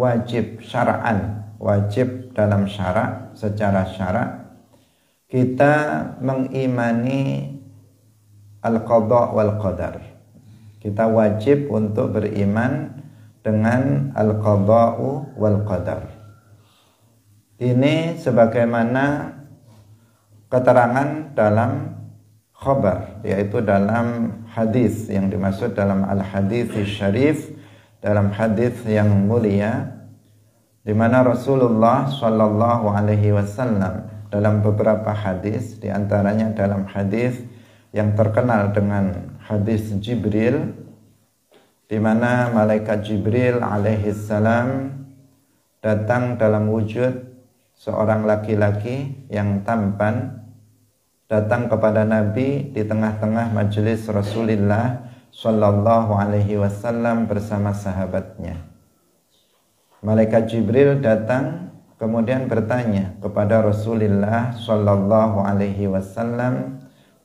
wajib syara'an, wajib dalam syara', secara syara', kita mengimani al-qadha wal qadar. Kita wajib untuk beriman dengan al-qadha'u wal qadar. Ini sebagaimana keterangan dalam khabar, yaitu dalam hadis yang dimaksud dalam al-hadits syarif, dalam hadis yang mulia, di mana Rasulullah Shallallahu Alaihi Wasallam dalam beberapa hadis, di antaranya dalam hadis yang terkenal dengan hadis Jibril, di mana malaikat Jibril alaihi salam datang dalam wujud seorang laki-laki yang tampan, datang kepada Nabi di tengah-tengah majelis Rasulullah Shallallahu Alaihi Wasallam bersama sahabatnya. Malaikat Jibril datang kemudian bertanya kepada Rasulullah Shallallahu Alaihi Wasallam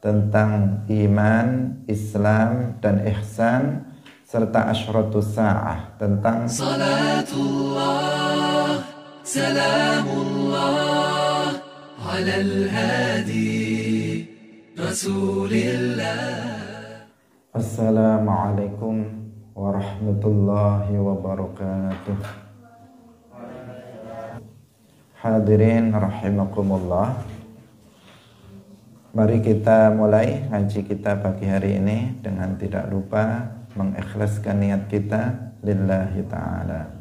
tentang iman, Islam, dan ihsan, serta asyratus sa'ah, tentang salatullah, salamullah, alal hadi, rasulillah. Assalamualaikum warahmatullahi wabarakatuh. Hadirin rahimakumullah. Mari kita mulai ngaji kita pagi hari ini dengan tidak lupa mengikhlaskan niat kita lillahi ta'ala.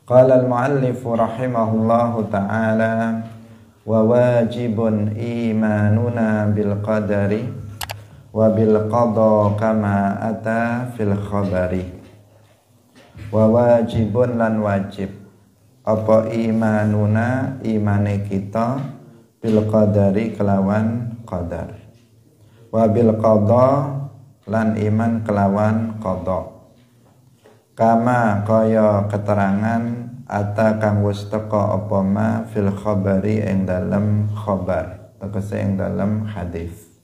Qala al-muallif rahimahullahu ta'ala wa wajibun imanuna bil qadari wa bil qada kama ata fil khabari. Wa wajibun lan wajib apa imanuna imane kita bil qadari kelawan qadar, wa bil qada lan iman kelawan qada, kama kaya keterangan ata kang wis teka apa ma fil khabari ing dalem khabar, tegese ing dalem hadis.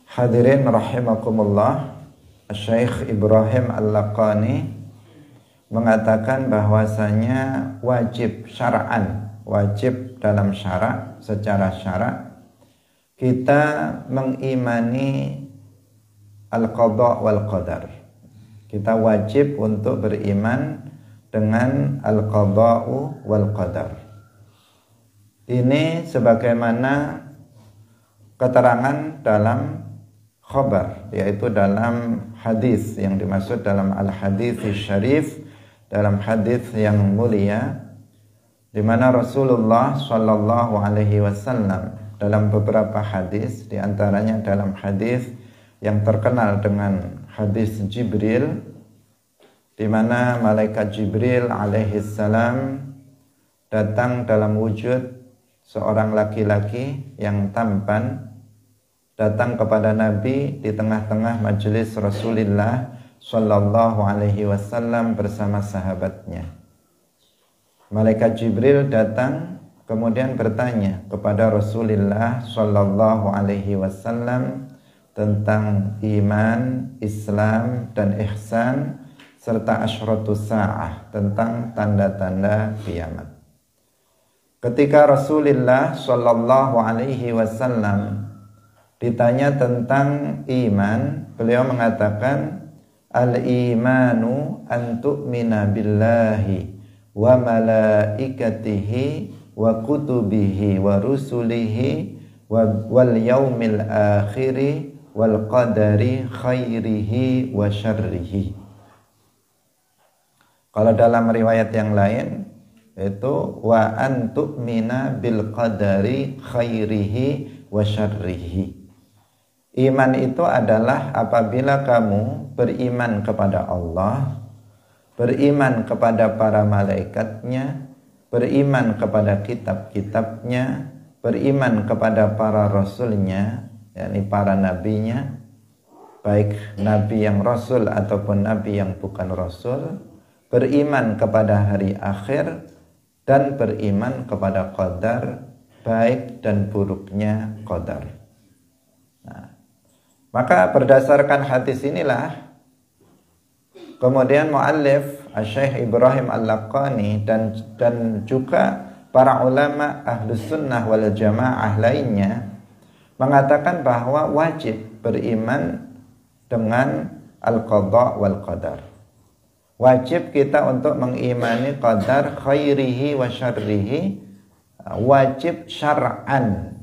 Hadirin rahimakumullah, Syekh Ibrahim Al-Laqani mengatakan bahwasanya wajib syara'an, wajib dalam syara', secara syara', kita mengimani al-qadha wal qadar. Kita wajib untuk beriman dengan al-qadha'u wal qadar. Ini sebagaimana keterangan dalam khabar, yaitu dalam hadis yang dimaksud dalam al-hadits syarif, dalam hadis yang mulia, di mana Rasulullah Shallallahu Alaihi Wasallam dalam beberapa hadis, di antaranya dalam hadis yang terkenal dengan hadis Jibril, di mana malaikat Jibril alaihi salam datang dalam wujud seorang laki-laki yang tampan, datang kepada Nabi di tengah-tengah majelis Rasulullah Sallallahu Alaihi Wasallam bersama sahabatnya. Malaikat Jibril datang kemudian bertanya kepada Rasulullah Sallallahu Alaihi Wasallam tentang iman, Islam, dan ihsan, serta asyratus sa'ah, tentang tanda-tanda kiamat. Ketika Rasulullah Sallallahu Alaihi Wasallam ditanya tentang iman, beliau mengatakan, al-imanu an tu'mina billahi wa malaikatihi wa kutubihi wa rusulihi wal yaumil akhiri wal qadari khairihi wa syarrihi. Kalau dalam riwayat yang lain itu wa an tu'mina bil qadari khairihi wa syarrihi. Iman itu adalah apabila kamu beriman kepada Allah, beriman kepada para malaikatnya, beriman kepada kitab-kitabnya, beriman kepada para rasulnya, yakni para nabinya, baik nabi yang rasul ataupun nabi yang bukan rasul, beriman kepada hari akhir, dan beriman kepada qadar, baik dan buruknya qadar. Nah, Maka berdasarkan hadis inilah kemudian muallif Syekh Ibrahim Al-Laqani dan juga para ulama Ahlus Sunnah wal Jamaah lainnya mengatakan bahwa wajib beriman dengan al-qadha wal qadar. Wajib kita untuk mengimani qadar khairihi wa syarrihi, wajib syar'an,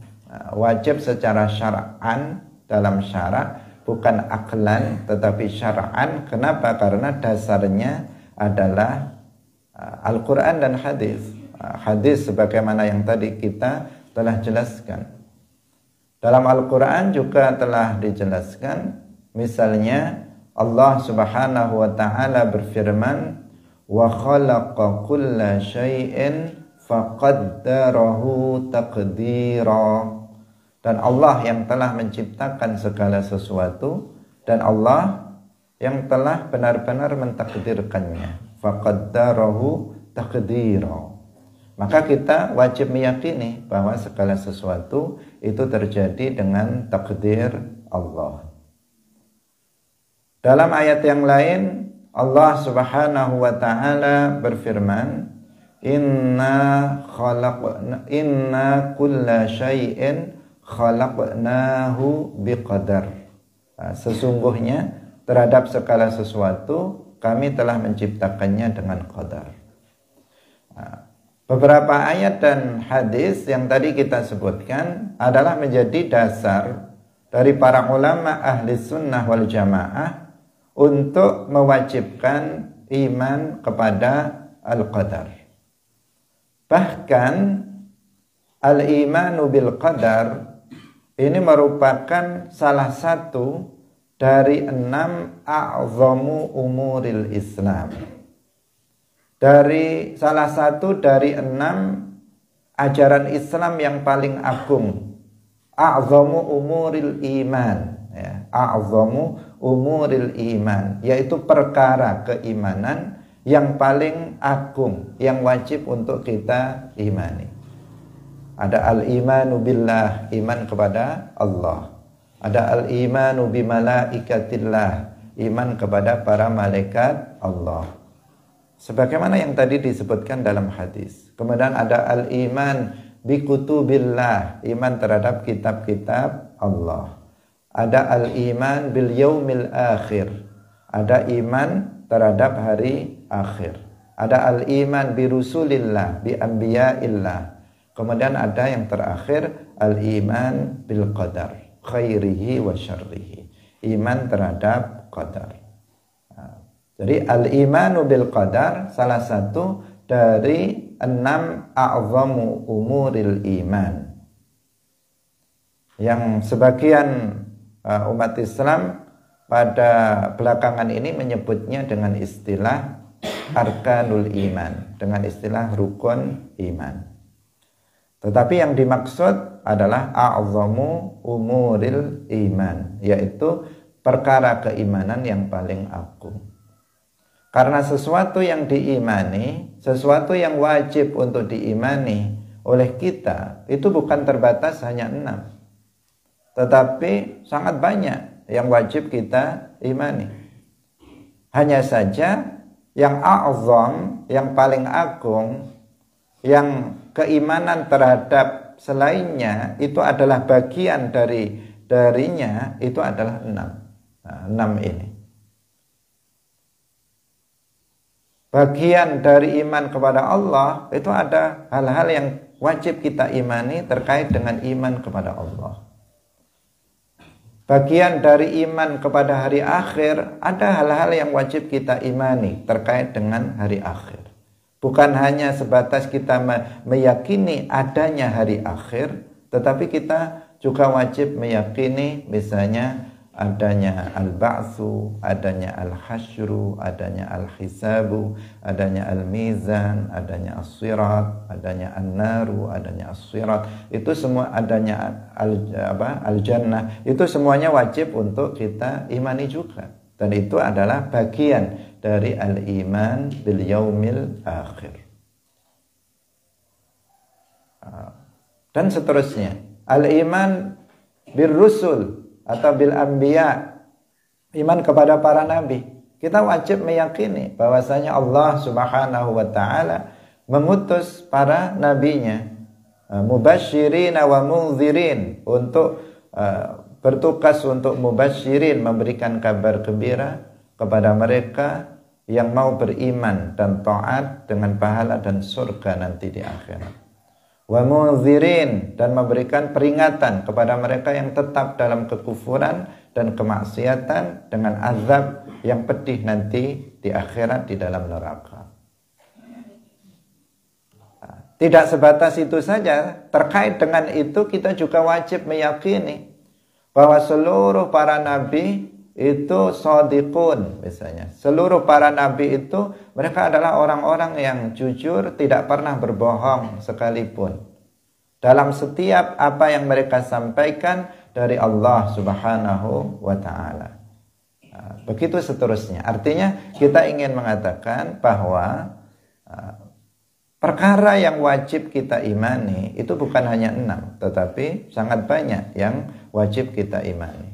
wajib secara syar'an dalam syarak, bukan aklan tetapi syar'an. Kenapa? Karena dasarnya adalah Al-Quran dan hadis. Hadis sebagaimana yang tadi kita telah jelaskan. Dalam Al-Quran juga telah dijelaskan, misalnya Allah Subhanahu wa taala berfirman, wa khalaqa kulla syai'in faqaddarahu taqdira. Dan Allah yang telah menciptakan segala sesuatu, dan Allah yang telah benar-benar mentakdirkannya. Faqaddarahu taqdira. Maka kita wajib meyakini bahwa segala sesuatu itu terjadi dengan takdir Allah. Dalam ayat yang lain Allah Subhanahu wa taala berfirman, inna kulla syai'in khalaqnahu biqadar. Sesungguhnya terhadap segala sesuatu kami telah menciptakannya dengan qadar. Beberapa ayat dan hadis yang tadi kita sebutkan adalah menjadi dasar dari para ulama ahli sunnah wal jamaah untuk mewajibkan iman kepada al-qadar. Bahkan al-imanu bil qadar ini merupakan salah satu dari 6 a'zamu umuril Islam. Dari salah satu dari 6 ajaran Islam yang paling agung. A'zamu umuril iman, ya, a'zamu umuril iman, yaitu perkara keimanan yang paling agung, yang wajib untuk kita imani. Ada al-imanu billah, iman kepada Allah. Ada al-imanu bimalaikatillah, iman kepada para malaikat Allah. Sebagaimana yang tadi disebutkan dalam hadis. Kemudian ada al-iman bikutubillah, iman terhadap kitab-kitab Allah. Ada al-iman bil yaumil akhir, ada iman terhadap hari akhir. Ada al-iman bi rusulillah, bi anbiya'illah. Kemudian ada yang terakhir al-iman bil qadar, khairihi wa syarrihi, iman terhadap qadar. Jadi al-imanu bil qadar salah satu dari 6 a'zamu umuril iman, yang sebagian umat Islam pada belakangan ini menyebutnya dengan istilah arkanul iman, dengan istilah rukun iman. Tetapi yang dimaksud adalah a'zamu umuril iman, yaitu perkara keimanan yang paling agung. Karena sesuatu yang diimani, sesuatu yang wajib untuk diimani oleh kita, itu bukan terbatas hanya 6, tetapi sangat banyak yang wajib kita imani. Hanya saja yang a'zam, yang paling agung, yang keimanan terhadap selainnya itu adalah bagian darinya, itu adalah 6. Nah, 6 ini. Bagian dari iman kepada Allah itu ada hal-hal yang wajib kita imani terkait dengan iman kepada Allah. Bagian dari iman kepada hari akhir, ada hal-hal yang wajib kita imani terkait dengan hari akhir. Bukan hanya sebatas kita meyakini adanya hari akhir, tetapi kita juga wajib meyakini misalnya adanya al-ba'tsu, adanya al-hasyru, adanya al-hisabu, adanya al-mizan, adanya as-sirat, adanya an-naru, adanya as-sirat. Itu semua adanya al-jannah. Itu semuanya wajib untuk kita imani juga. Dan itu adalah bagian dari al-iman bil yaumil akhir. Dan seterusnya, al-iman bir rusul, atau bil anbiya, iman kepada para nabi. Kita wajib meyakini bahwasanya Allah Subhanahu wa taala mengutus para nabinya mubasysyirin wa mundzirin untuk bertugas untuk mubasysyirin, memberikan kabar gembira kepada mereka yang mau beriman dan taat dengan pahala dan surga nanti di akhirat. Wa mundzirin, dan memberikan peringatan kepada mereka yang tetap dalam kekufuran dan kemaksiatan dengan azab yang pedih nanti di akhirat di dalam neraka. Tidak sebatas itu saja, terkait dengan itu kita juga wajib meyakini bahwa seluruh para nabi itu shadiqun misalnya. Seluruh para nabi itu mereka adalah orang-orang yang jujur, tidak pernah berbohong sekalipun dalam setiap apa yang mereka sampaikan dari Allah Subhanahu wa taala. Begitu seterusnya. Artinya kita ingin mengatakan bahwa perkara yang wajib kita imani itu bukan hanya 6, tetapi sangat banyak yang wajib kita imani.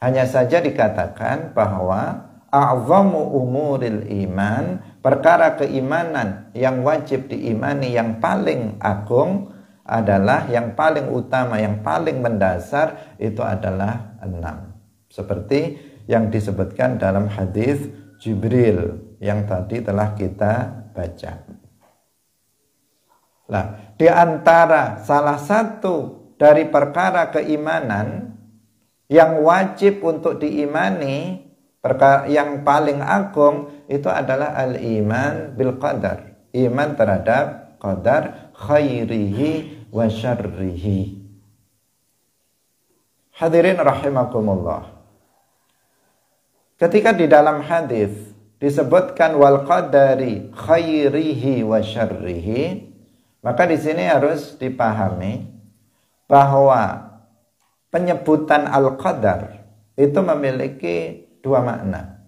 Hanya saja dikatakan bahwa a'zamu umuril iman, perkara keimanan yang wajib diimani yang paling agung adalah, yang paling utama, yang paling mendasar itu adalah 6. Seperti yang disebutkan dalam hadis Jibril yang tadi telah kita baca. Nah, di antara salah satu dari perkara keimanan yang wajib untuk diimani, perkara yang paling agung itu adalah al-iman bil qadar, iman terhadap qadar khairihi wa syarrihi. Hadirin rahimakumullah. Ketika di dalam hadis disebutkan wal qadari khairihi wa syarrihi, maka di sini harus dipahami bahwa penyebutan al-qadar itu memiliki dua makna.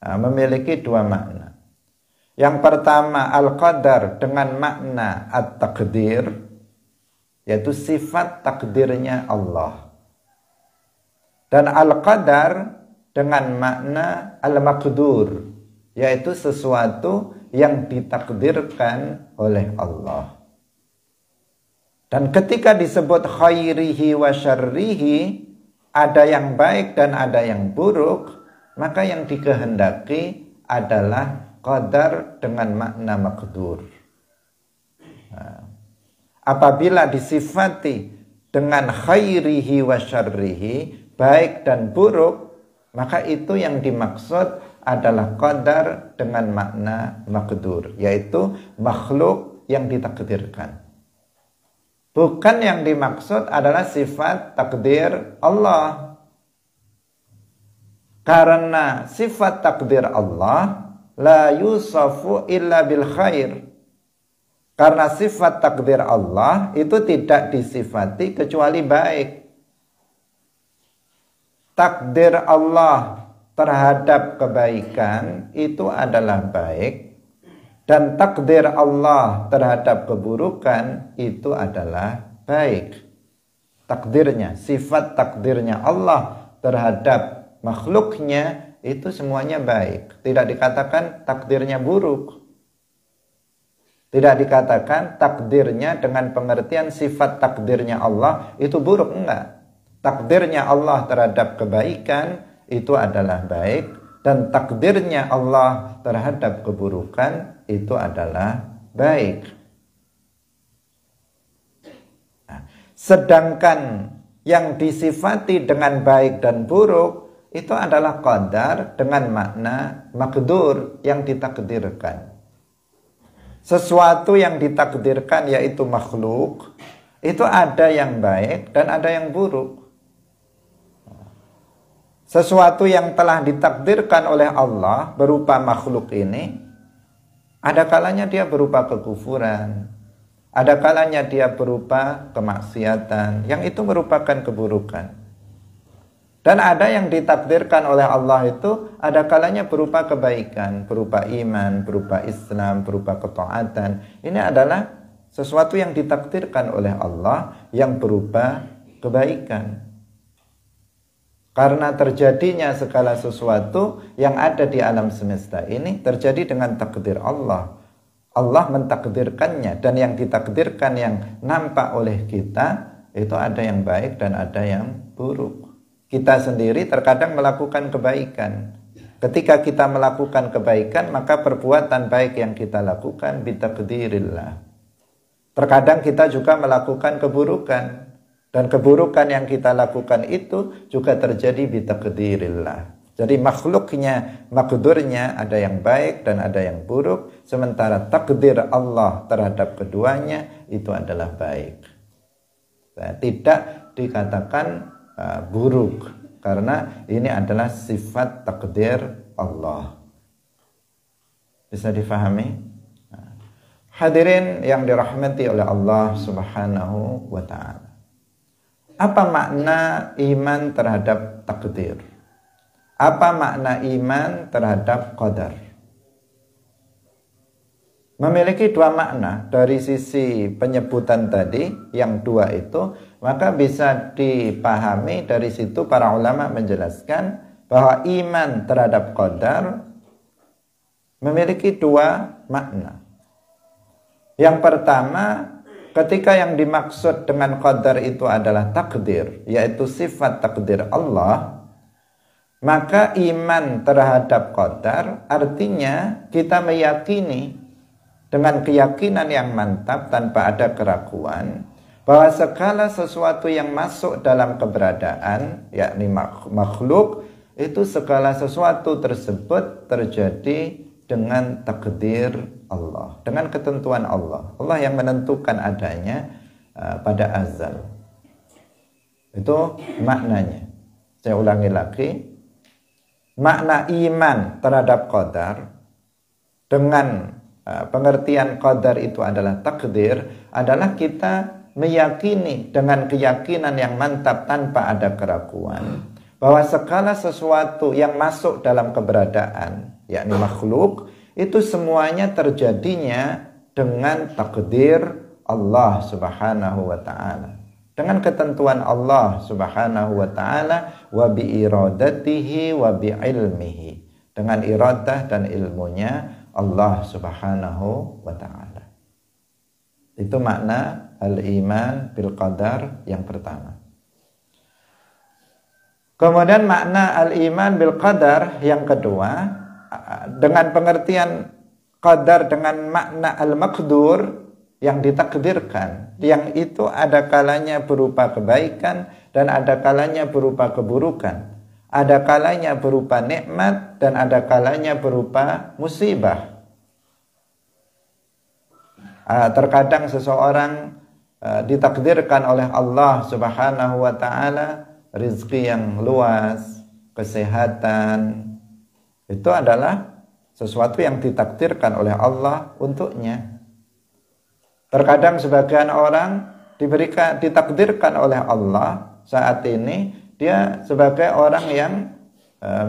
Memiliki dua makna. Yang pertama al-qadar dengan makna at-taqdir, yaitu sifat takdirnya Allah. Dan al-qadar dengan makna al-maqdur, yaitu sesuatu yang ditakdirkan oleh Allah. Dan ketika disebut khairihi wa syarrihi, ada yang baik dan ada yang buruk, maka yang dikehendaki adalah qadar dengan makna maqdur. Apabila disifati dengan khairihi wa syarrihi, baik dan buruk, maka itu yang dimaksud adalah qadar dengan makna maqdur, yaitu makhluk yang ditakdirkan. Bukan yang dimaksud adalah sifat takdir Allah. Karena sifat takdir Allah la yusafu illa bil khair. Karena sifat takdir Allah itu tidak disifati kecuali baik. Takdir Allah terhadap kebaikan itu adalah baik. Dan takdir Allah terhadap keburukan itu adalah baik. Takdirnya, sifat takdirnya Allah terhadap makhluknya itu semuanya baik. Tidak dikatakan takdirnya buruk. Tidak dikatakan takdirnya dengan pengertian sifat takdirnya Allah itu buruk, enggak. Takdirnya Allah terhadap kebaikan itu adalah baik. Dan takdirnya Allah terhadap keburukan itu adalah baik. Nah, sedangkan yang disifati dengan baik dan buruk itu adalah qadar dengan makna maqdur, yang ditakdirkan. Sesuatu yang ditakdirkan yaitu makhluk, itu ada yang baik dan ada yang buruk. Sesuatu yang telah ditakdirkan oleh Allah berupa makhluk ini, ada kalanya dia berupa kekufuran, ada kalanya dia berupa kemaksiatan, yang itu merupakan keburukan. Dan ada yang ditakdirkan oleh Allah itu ada kalanya berupa kebaikan, berupa iman, berupa Islam, berupa ketaatan. Ini adalah sesuatu yang ditakdirkan oleh Allah yang berupa kebaikan. Karena terjadinya segala sesuatu yang ada di alam semesta ini terjadi dengan takdir Allah. Allah mentakdirkannya, dan yang ditakdirkan yang nampak oleh kita itu ada yang baik dan ada yang buruk. Kita sendiri terkadang melakukan kebaikan. Ketika kita melakukan kebaikan, maka perbuatan baik yang kita lakukan bitakdirillah. Terkadang kita juga melakukan keburukan, dan keburukan yang kita lakukan itu juga terjadi bitakdirillah. Jadi makdurnya ada yang baik dan ada yang buruk, sementara takdir Allah terhadap keduanya itu adalah baik. Tidak dikatakan buruk, karena ini adalah sifat takdir Allah. Bisa difahami? Hadirin yang dirahmati oleh Allah Subhanahu wa ta'ala. Apa makna iman terhadap takdir? Apa makna iman terhadap qadar? Memiliki dua makna. Dari sisi penyebutan tadi, yang dua itu, maka bisa dipahami dari situ para ulama menjelaskan bahwa iman terhadap qadar memiliki dua makna. Yang pertama, ketika yang dimaksud dengan qadar itu adalah takdir, yaitu sifat takdir Allah, maka iman terhadap qadar artinya kita meyakini dengan keyakinan yang mantap tanpa ada keraguan bahwa segala sesuatu yang masuk dalam keberadaan, yakni makhluk, itu segala sesuatu tersebut terjadi dengan takdir Allah, dengan ketentuan Allah. Allah yang menentukan adanya pada azal. Itu maknanya. Saya ulangi lagi. Makna iman terhadap qadar dengan pengertian qadar itu adalah takdir, adalah kita meyakini dengan keyakinan yang mantap tanpa ada keraguan bahwa segala sesuatu yang masuk dalam keberadaan, yakni makhluk, itu semuanya terjadinya dengan takdir Allah Subhanahu wa ta'ala, dengan ketentuan Allah Subhanahu wa ta'ala, wa bi iradatihi wa bi ilmihi, dengan iradah dan ilmunya Allah Subhanahu wa ta'ala. Itu makna al-iman bil qadar yang pertama. Kemudian makna al-iman bil qadar yang kedua, dengan pengertian qadar dengan makna al-maqdur, yang ditakdirkan, yang itu ada kalanya berupa kebaikan dan ada kalanya berupa keburukan. Ada kalanya berupa nikmat dan ada kalanya berupa musibah. Terkadang seseorang ditakdirkan oleh Allah Subhanahu wa ta'ala rizki yang luas, kesehatan. Itu adalah sesuatu yang ditakdirkan oleh Allah untuknya. Terkadang sebagian orang ditakdirkan oleh Allah saat ini dia sebagai orang yang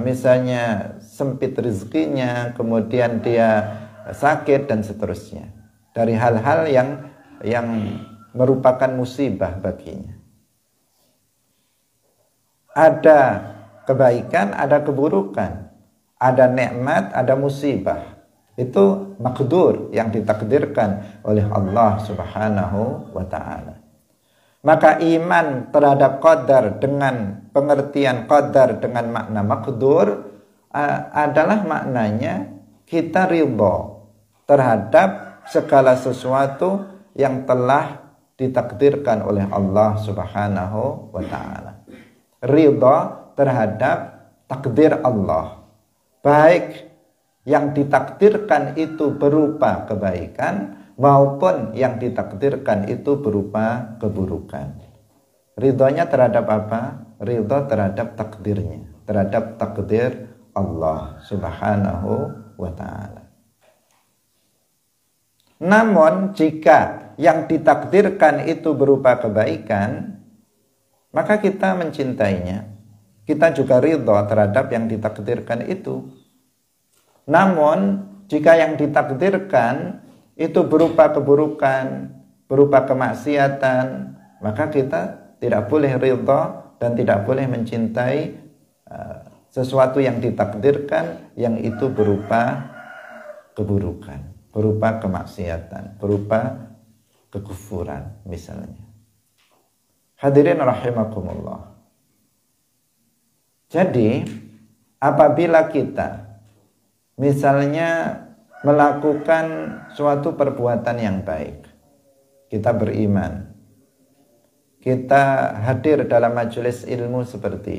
misalnya sempit rezekinya, kemudian dia sakit dan seterusnya, dari hal-hal yang merupakan musibah baginya. Ada kebaikan, ada keburukan, ada nikmat, ada musibah. Itu makdur yang ditakdirkan oleh Allah Subhanahu wa ta'ala. Maka iman terhadap qadar dengan pengertian qadar dengan makna makdur adalah maknanya kita ridha terhadap segala sesuatu yang telah ditakdirkan oleh Allah Subhanahu wa ta'ala. Ridha terhadap takdir Allah, baik yang ditakdirkan itu berupa kebaikan maupun yang ditakdirkan itu berupa keburukan. Ridhonya terhadap apa? Ridho terhadap takdirnya, terhadap takdir Allah Subhanahu wa ta'ala. Namun jika yang ditakdirkan itu berupa kebaikan, maka kita mencintainya. Kita juga ridho terhadap yang ditakdirkan itu. Namun jika yang ditakdirkan itu berupa keburukan, berupa kemaksiatan, maka kita tidak boleh ridha dan tidak boleh mencintai sesuatu yang ditakdirkan yang itu berupa keburukan, berupa kemaksiatan, berupa kekufuran misalnya. Hadirin rahimakumullah. Jadi apabila kita misalnya melakukan suatu perbuatan yang baik, kita beriman, kita hadir dalam majelis ilmu seperti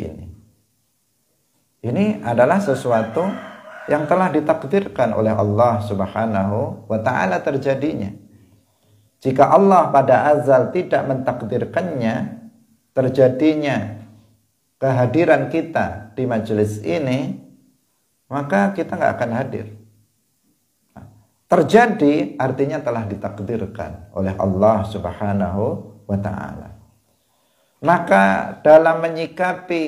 ini adalah sesuatu yang telah ditakdirkan oleh Allah Subhanahu wa ta'ala terjadinya. Jika Allah pada azal tidak mentakdirkannya terjadinya kehadiran kita di majelis ini, maka kita nggak akan hadir. Terjadi artinya telah ditakdirkan oleh Allah Subhanahu wa ta'ala. Maka dalam menyikapi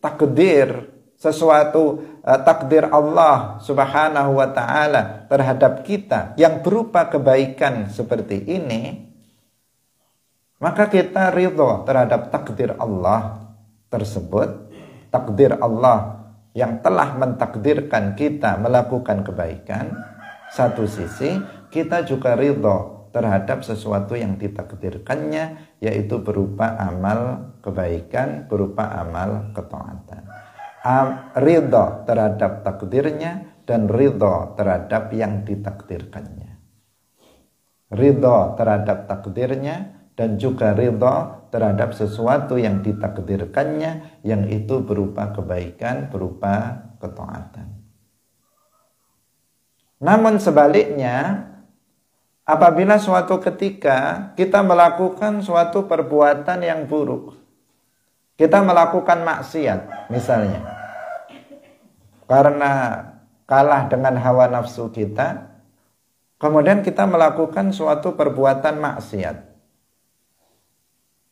takdir sesuatu, takdir Allah Subhanahu wa ta'ala terhadap kita yang berupa kebaikan seperti ini, maka kita ridho terhadap takdir Allah tersebut, takdir Allah yang telah mentakdirkan kita melakukan kebaikan. Satu sisi kita juga ridho terhadap sesuatu yang ditakdirkannya, yaitu berupa amal kebaikan, berupa amal ketaatan. Ridho terhadap takdirnya dan ridho terhadap yang ditakdirkannya. Ridho terhadap takdirnya dan juga ridho terhadap sesuatu yang ditakdirkannya, yang itu berupa kebaikan, berupa ketaatan. Namun sebaliknya, apabila suatu ketika kita melakukan suatu perbuatan yang buruk, kita melakukan maksiat misalnya, karena kalah dengan hawa nafsu kita, kemudian kita melakukan suatu perbuatan maksiat,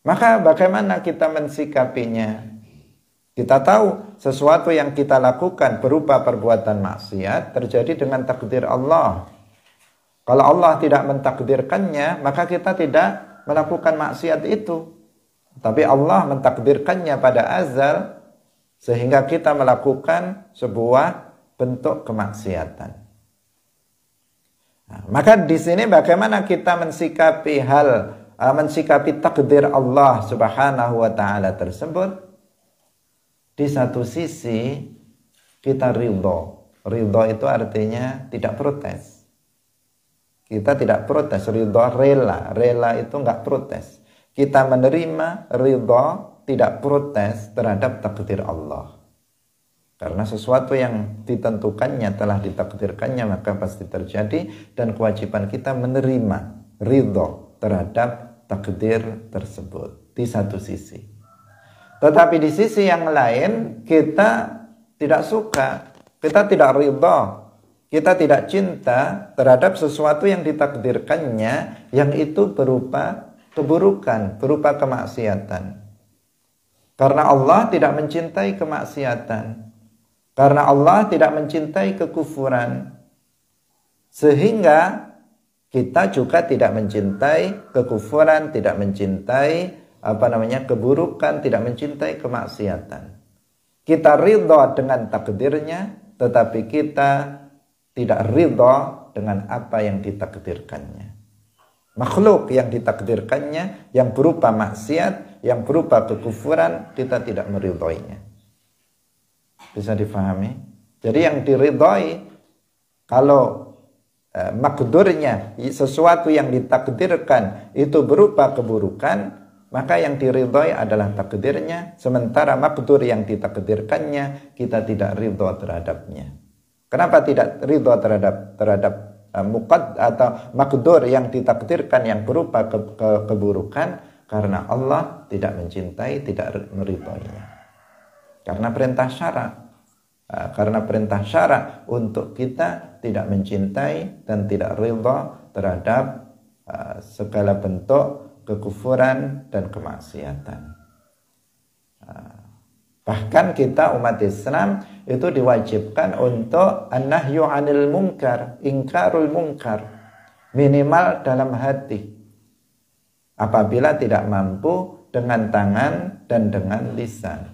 maka bagaimana kita mensikapinya? Kita tahu sesuatu yang kita lakukan berupa perbuatan maksiat terjadi dengan takdir Allah. Kalau Allah tidak mentakdirkannya, maka kita tidak melakukan maksiat itu. Tapi Allah mentakdirkannya pada azal, sehingga kita melakukan sebuah bentuk kemaksiatan. Nah, maka di sini bagaimana kita mensikapi takdir Allah Subhanahu wa ta'ala tersebut? Di satu sisi kita ridho. Ridho itu artinya tidak protes. Kita tidak protes. Ridho rela. Rela itu enggak protes. Kita menerima ridho, tidak protes terhadap takdir Allah. Karena sesuatu yang ditentukannya, telah ditakdirkannya, maka pasti terjadi. Dan kewajiban kita menerima ridho terhadap takdir tersebut. Di satu sisi. Tetapi di sisi yang lain kita tidak suka, kita tidak ridha, kita tidak cinta terhadap sesuatu yang ditakdirkannya, yang itu berupa keburukan, berupa kemaksiatan. Karena Allah tidak mencintai kemaksiatan, karena Allah tidak mencintai kekufuran, sehingga kita juga tidak mencintai kekufuran, tidak mencintai keburukan, tidak mencintai kemaksiatan. Kita ridho dengan takdirnya, tetapi kita tidak ridho dengan apa yang ditakdirkannya. Makhluk yang ditakdirkannya, yang berupa maksiat, yang berupa kekufuran, kita tidak meridhoinya. Bisa difahami? Jadi yang diridhoi, kalau makdurnya, sesuatu yang ditakdirkan itu berupa keburukan, maka yang diridhoi adalah takdirnya, sementara makdur yang ditakdirkannya kita tidak ridho terhadapnya. Kenapa tidak ridho terhadap muqad atau makdur yang ditakdirkan yang berupa keburukan? Karena Allah tidak mencintai, tidak meridhoinya. Karena perintah syara. Karena perintah syara untuk kita tidak mencintai dan tidak ridho terhadap segala bentuk kekufuran dan kemaksiatan. Bahkan kita umat Islam itu diwajibkan untuk an-nahyu 'anil munkar, ingkarul munkar, minimal dalam hati. Apabila tidak mampu dengan tangan dan dengan lisan.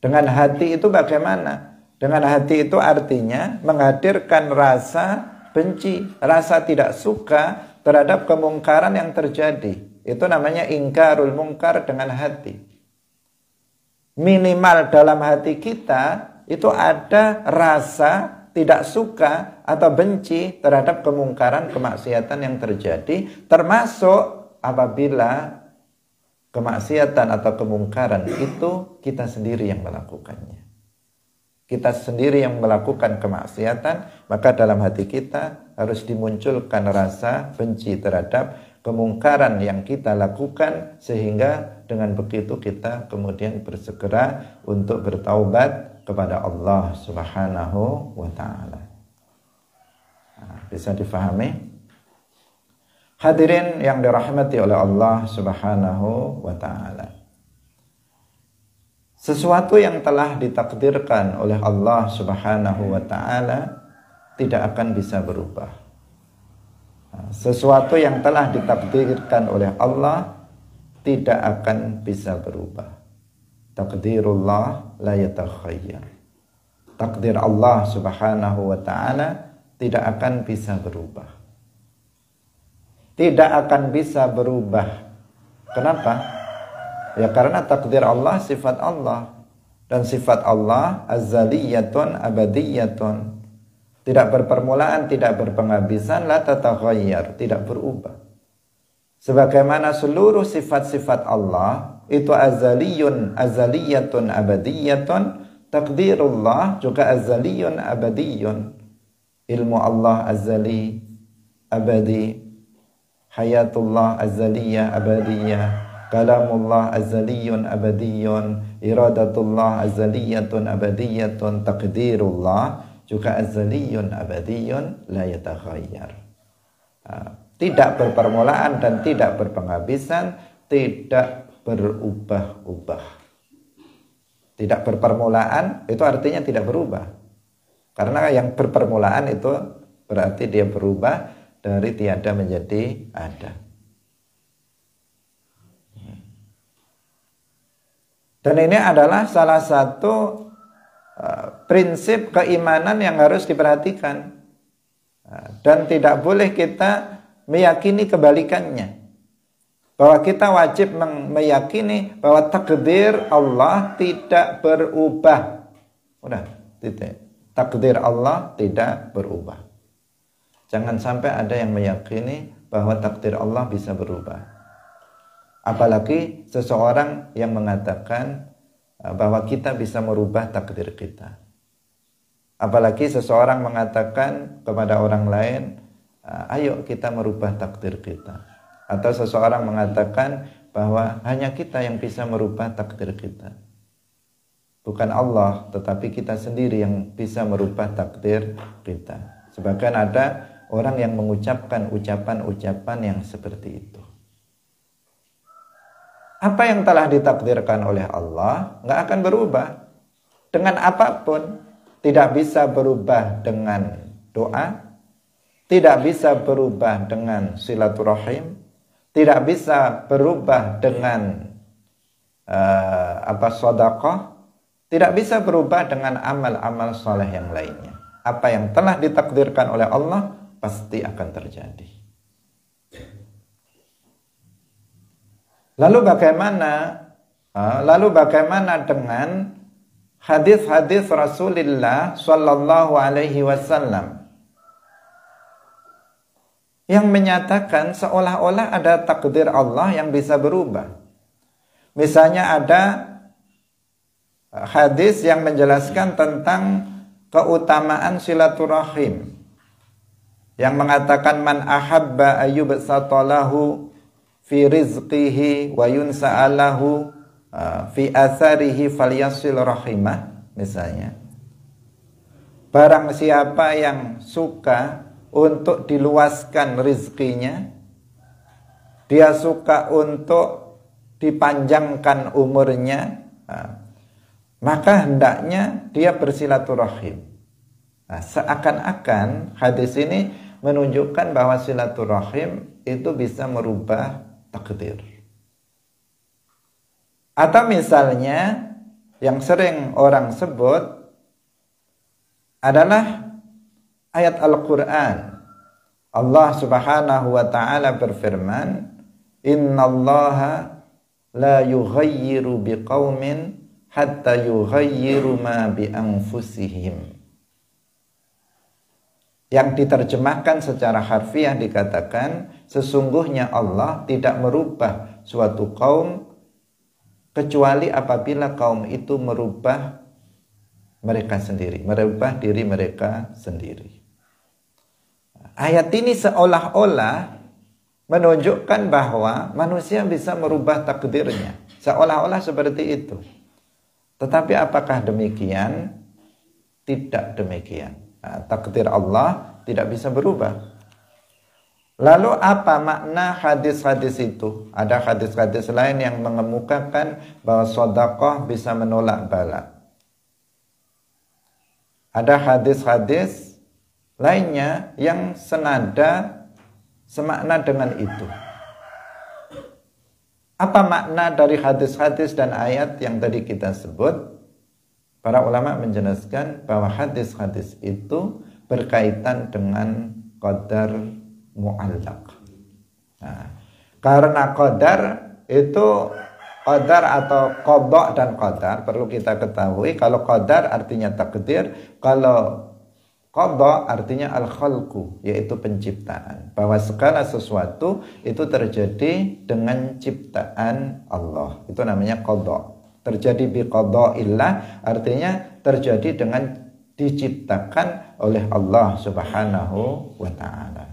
Dengan hati itu bagaimana? Dengan hati itu artinya menghadirkan rasa benci, rasa tidak suka terhadap kemungkaran yang terjadi. Itu namanya ingkarul mungkar dengan hati. Minimal dalam hati kita itu ada rasa tidak suka atau benci terhadap kemungkaran, kemaksiatan yang terjadi, termasuk apabila kemaksiatan atau kemungkaran itu kita sendiri yang melakukannya. Kita sendiri yang melakukan kemaksiatan, maka dalam hati kita harus dimunculkan rasa benci terhadap kemungkaran yang kita lakukan, sehingga dengan begitu kita kemudian bersegera untuk bertaubat kepada Allah Subhanahu wa ta'ala. Bisa difahami? Hadirin yang dirahmati oleh Allah Subhanahu wa ta'ala. Sesuatu yang telah ditakdirkan oleh Allah Subhanahu wa ta'ala tidak akan bisa berubah. Sesuatu yang telah ditakdirkan oleh Allah tidak akan bisa berubah. Takdirullah la yatakhayyar. Takdir Allah Subhanahu wa ta'ala tidak akan bisa berubah. Tidak akan bisa berubah. Kenapa? Ya karena takdir Allah sifat Allah, dan sifat Allah azaliyatun abadiyatun, tidak berpermulaan, tidak berpenghabisan, la tatakhayyar, tidak berubah. Sebagaimana seluruh sifat-sifat Allah itu azaliyun, azaliyatun, abadiyatun, takdirullah juga azaliyun, abadiyun. Ilmu Allah azali, abadi, hayatullah azaliyah, abadiyah, kalamullah azaliyun, abadiyun, iradatullah azaliyatun, abadiyatun, takdirullah juga azaliyun, abadiyun, la yatakhayyar. Tidak berpermulaan dan tidak berpenghabisan, tidak berubah-ubah. Tidak berpermulaan itu artinya tidak berubah. Karena yang berpermulaan itu berarti dia berubah dari tiada menjadi ada. Dan ini adalah salah satu prinsip keimanan yang harus diperhatikan. Dan tidak boleh kita meyakini kebalikannya. Bahwa kita wajib meyakini bahwa takdir Allah tidak berubah. Udah, titik. Takdir Allah tidak berubah. Jangan sampai ada yang meyakini bahwa takdir Allah bisa berubah. Apalagi seseorang yang mengatakan bahwa kita bisa merubah takdir kita. Apalagi seseorang mengatakan kepada orang lain, ayo kita merubah takdir kita. Atau seseorang mengatakan bahwa hanya kita yang bisa merubah takdir kita. Bukan Allah, tetapi kita sendiri yang bisa merubah takdir kita. Sebagian ada orang yang mengucapkan ucapan-ucapan yang seperti itu. Apa yang telah ditakdirkan oleh Allah nggak akan berubah dengan apapun. Tidak bisa berubah dengan doa, tidak bisa berubah dengan silaturahim, tidak bisa berubah dengan sedekah, tidak bisa berubah dengan amal-amal soleh yang lainnya. Apa yang telah ditakdirkan oleh Allah pasti akan terjadi. Lalu bagaimana dengan hadis-hadis Rasulullah Sallallahu Alaihi Wasallam yang menyatakan seolah-olah ada takdir Allah yang bisa berubah? Misalnya ada hadis yang menjelaskan tentang keutamaan silaturahim, yang mengatakan man ahabba ayyubsatalahu fi rizqihi wa yunsa'alahu fi atharihi falyasil rahimah. Misalnya, barang siapa yang suka untuk diluaskan rizkinya, dia suka untuk dipanjangkan umurnya, maka hendaknya dia bersilaturahim. Seakan-akan hadis ini menunjukkan bahwa silaturahim itu bisa merubah takdir. Atau misalnya yang sering orang sebut adalah ayat Al-Quran. Allah Subhanahu wa ta'ala berfirman, innallaha la yughayyiru biqaumin hatta yughayyiru ma bi anfusihim. Yang diterjemahkan secara harfiah dikatakan, sesungguhnya Allah tidak merubah suatu kaum kecuali apabila kaum itu merubah mereka sendiri, merubah diri mereka sendiri. Ayat ini seolah-olah menunjukkan bahwa manusia bisa merubah takdirnya, seolah-olah seperti itu. Tetapi apakah demikian? Tidak demikian. Takdir Allah tidak bisa berubah. Lalu apa makna hadis-hadis itu? Ada hadis-hadis lain yang mengemukakan bahwa sedekah bisa menolak bala. Ada hadis-hadis lainnya yang senada, semakna dengan itu. Apa makna dari hadis-hadis dan ayat yang tadi kita sebut? Para ulama menjelaskan bahwa hadis-hadis itu berkaitan dengan qadar mu'allaq. Nah, karena qadar itu, qadar atau qada dan qadar, perlu kita ketahui, kalau qadar artinya takdir, kalau qada artinya al-khalqu, yaitu penciptaan. Bahwa segala sesuatu itu terjadi dengan ciptaan Allah. Itu namanya qada. Terjadi bi qada'illah artinya terjadi dengan diciptakan oleh Allah Subhanahu wa ta'ala.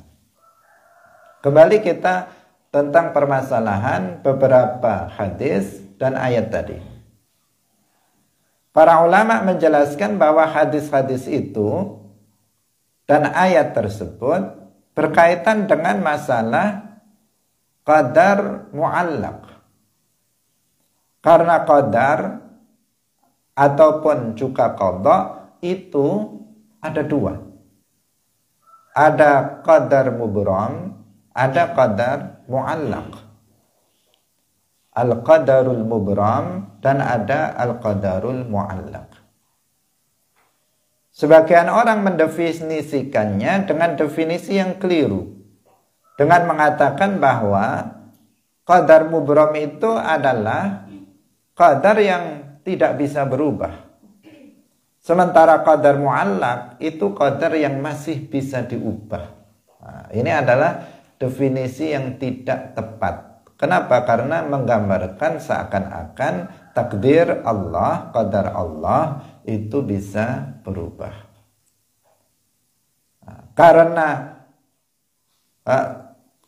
Kembali kita tentang permasalahan beberapa hadis dan ayat tadi. Para ulama menjelaskan bahwa hadis-hadis itu dan ayat tersebut berkaitan dengan masalah qadar mu'allaq. Karena qadar ataupun juga qada itu ada dua. Ada qadar mubram, ada qadar mu'allaq. Al-qadarul mubram dan ada al-qadarul mu'allaq. Sebagian orang mendefinisikannya dengan definisi yang keliru, dengan mengatakan bahwa qadar mubram itu adalah qadar yang tidak bisa berubah. Sementara qadar mu'allaq itu qadar yang masih bisa diubah. Nah, ini adalah definisi yang tidak tepat. Kenapa? Karena menggambarkan seakan-akan takdir Allah, qadar Allah itu bisa berubah. Nah, karena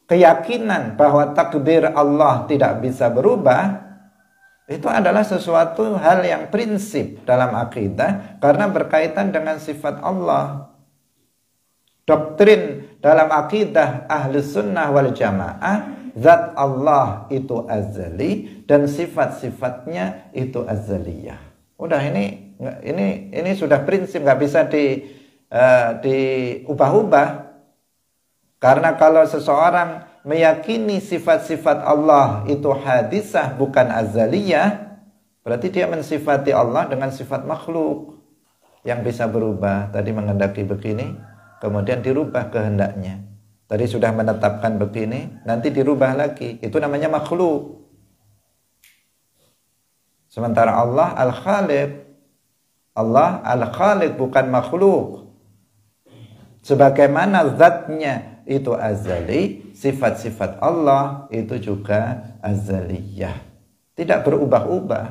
keyakinan bahwa takdir Allah tidak bisa berubah, itu adalah sesuatu hal yang prinsip dalam akidah karena berkaitan dengan sifat Allah. Doktrin dalam akidah Ahlus Sunnah wal Jamaah, zat Allah itu azali dan sifat-sifatnya itu azaliyah. Udah ini sudah prinsip, nggak bisa diubah-ubah. Karena kalau seseorang meyakini sifat-sifat Allah itu hadisah bukan azaliyah, berarti dia mensifati Allah dengan sifat makhluk yang bisa berubah. Tadi menghendaki begini, kemudian dirubah kehendaknya. Tadi sudah menetapkan begini, nanti dirubah lagi. Itu namanya makhluk. Sementara Allah al-Khaliq. Allah al-Khaliq bukan makhluk. Sebagaimana zatnya itu azali, sifat-sifat Allah itu juga azaliyah. Tidak berubah-ubah.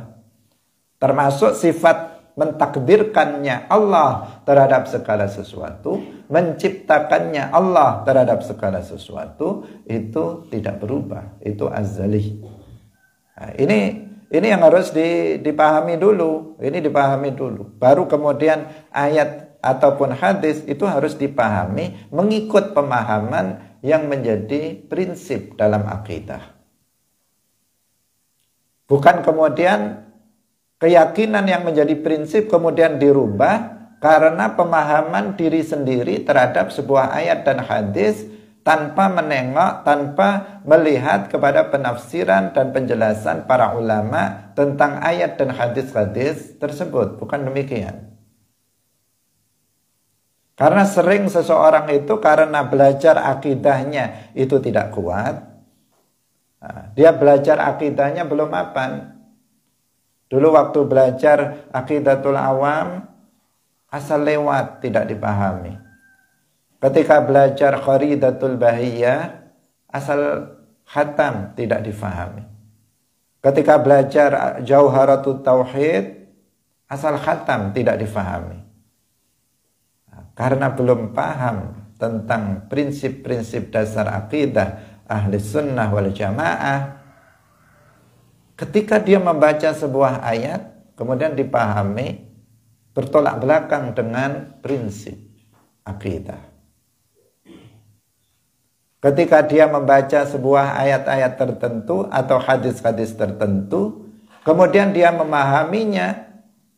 Termasuk sifat mentakdirkannya Allah terhadap segala sesuatu, menciptakannya Allah terhadap segala sesuatu, itu tidak berubah. Itu azali. Nah, ini yang harus dipahami dulu. Ini dipahami dulu. Baru kemudian ayat ataupun hadis itu harus dipahami mengikut pemahaman yang menjadi prinsip dalam akidah. Bukan kemudian keyakinan yang menjadi prinsip kemudian dirubah karena pemahaman diri sendiri terhadap sebuah ayat dan hadis tanpa menengok, tanpa melihat kepada penafsiran dan penjelasan para ulama tentang ayat dan hadis-hadis tersebut. Bukan demikian. Karena sering seseorang itu karena belajar akidahnya itu tidak kuat. Dia belajar akidahnya belum mapan. Dulu waktu belajar Aqidatul Awam, asal lewat, tidak dipahami. Ketika belajar Kharidatul Bahiyah, asal khatam, tidak difahami. Ketika belajar Jauharatul Tauhid, asal khatam, tidak difahami. Karena belum paham tentang prinsip-prinsip dasar akidah ahli sunnah wal jamaah, ketika dia membaca sebuah ayat, kemudian dipahami bertolak belakang dengan prinsip akidah. Ketika dia membaca sebuah ayat-ayat tertentu atau hadis-hadis tertentu, kemudian dia memahaminya